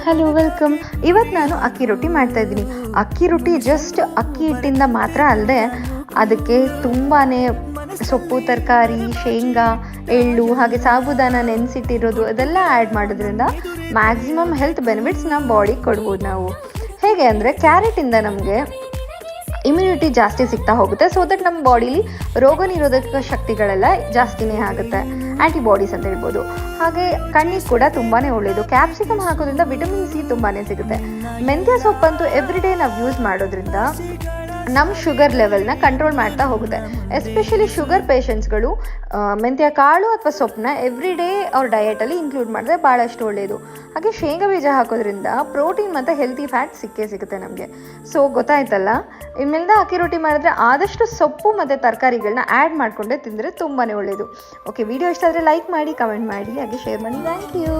Hello welcome. ಇವತ್ತು ನಾನು ಅಕ್ಕಿ ರೊಟ್ಟಿ ಮಾಡ್ತಾಯಿದ್ದೀನಿ. ಅಕ್ಕಿ ರೊಟ್ಟಿ ಜಸ್ಟ್ ಅಕ್ಕಿ ಹಿಟ್ಟಿಂದ ಮಾತ್ರ ಅಲ್ಲದೆ ಅದಕ್ಕೆ ತುಂಬಾ ಸೊಪ್ಪು, ತರಕಾರಿ, ಶೇಂಗಾ, ಎಳ್ಳು ಹಾಗೆ ಸಾಬುದಾನ ನೆನೆಸಿಟ್ಟಿರೋದು ಅದೆಲ್ಲ ಆ್ಯಡ್ ಮಾಡೋದ್ರಿಂದ ಮ್ಯಾಕ್ಸಿಮಮ್ ಹೆಲ್ತ್ ಬೆನಿಫಿಟ್ಸ್ ನಮ್ಮ ಬಾಡಿಗೆ ಕೊಡ್ಬೋದು ನಾವು. ಹೇಗೆ ಅಂದರೆ ಕ್ಯಾರೆಟಿಂದ ನಮಗೆ ಇಮ್ಯುನಿಟಿ ಜಾಸ್ತಿ ಸಿಗ್ತಾ ಹೋಗುತ್ತೆ. ಸೊ ದಟ್ ನಮ್ಮ ಬಾಡೀಲಿ ರೋಗ ನಿರೋಧಕ ಶಕ್ತಿಗಳೆಲ್ಲ ಜಾಸ್ತಿನೇ ಆಗುತ್ತೆ, ಆ್ಯಂಟಿಬಾಡೀಸ್ ಅಂತ ಹೇಳ್ಬೋದು. ಹಾಗೆ ಕಣ್ಣಿಗೆ ಕೂಡ ತುಂಬಾ ಒಳ್ಳೆಯದು. ಕ್ಯಾಪ್ಸಿಕಮ್ ಹಾಕೋದ್ರಿಂದ ವಿಟಮಿನ್ ಸಿ ತುಂಬಾ ಸಿಗುತ್ತೆ. ಮೆಂತ್ಯ ಸೊಪ್ಪಂತೂ ಎವ್ರಿ ಡೇ ನಾವು ಯೂಸ್ ಮಾಡೋದ್ರಿಂದ ನಮ್ಮ ಶುಗರ್ ಲೆವೆಲ್ನ ಕಂಟ್ರೋಲ್ ಮಾಡ್ತಾ ಹೋಗುತ್ತೆ. ಎಸ್ಪೆಷಲಿ ಶುಗರ್ ಪೇಷಂಟ್ಸ್ಗಳು ಮೆಂತ್ಯ ಕಾಳು ಅಥವಾ ಸೊಪ್ಪನ್ನ ಎವ್ರಿ ಡೇ ಅವ್ರ ಡಯಟಲ್ಲಿ ಇನ್ಕ್ಲೂಡ್ ಮಾಡಿದ್ರೆ ಭಾಳಷ್ಟು ಒಳ್ಳೆಯದು. ಹಾಗೆ ಶೇಂಗಾ ಬೀಜ ಹಾಕೋದ್ರಿಂದ ಪ್ರೋಟೀನ್ ಮತ್ತು ಹೆಲ್ತಿ ಫ್ಯಾಟ್ ಸಿಗುತ್ತೆ ನಮಗೆ. ಸೊ ಗೊತ್ತಾಯ್ತಲ್ಲ, ಇನ್ಮೇಲಿಂದ ಅಕ್ಕಿ ರೊಟ್ಟಿ ಮಾಡಿದ್ರೆ ಆದಷ್ಟು ಸೊಪ್ಪು ಮತ್ತು ತರಕಾರಿಗಳನ್ನ ಆ್ಯಡ್ ಮಾಡಿಕೊಂಡೆ ತಿಂದರೆ ತುಂಬಾ ಒಳ್ಳೆಯದು. ಓಕೆ, ವಿಡಿಯೋ ಇಷ್ಟ ಆದರೆ ಲೈಕ್ ಮಾಡಿ, ಕಮೆಂಟ್ ಮಾಡಿ, ಹಾಗೆ ಶೇರ್ ಮಾಡಿ. Thank you.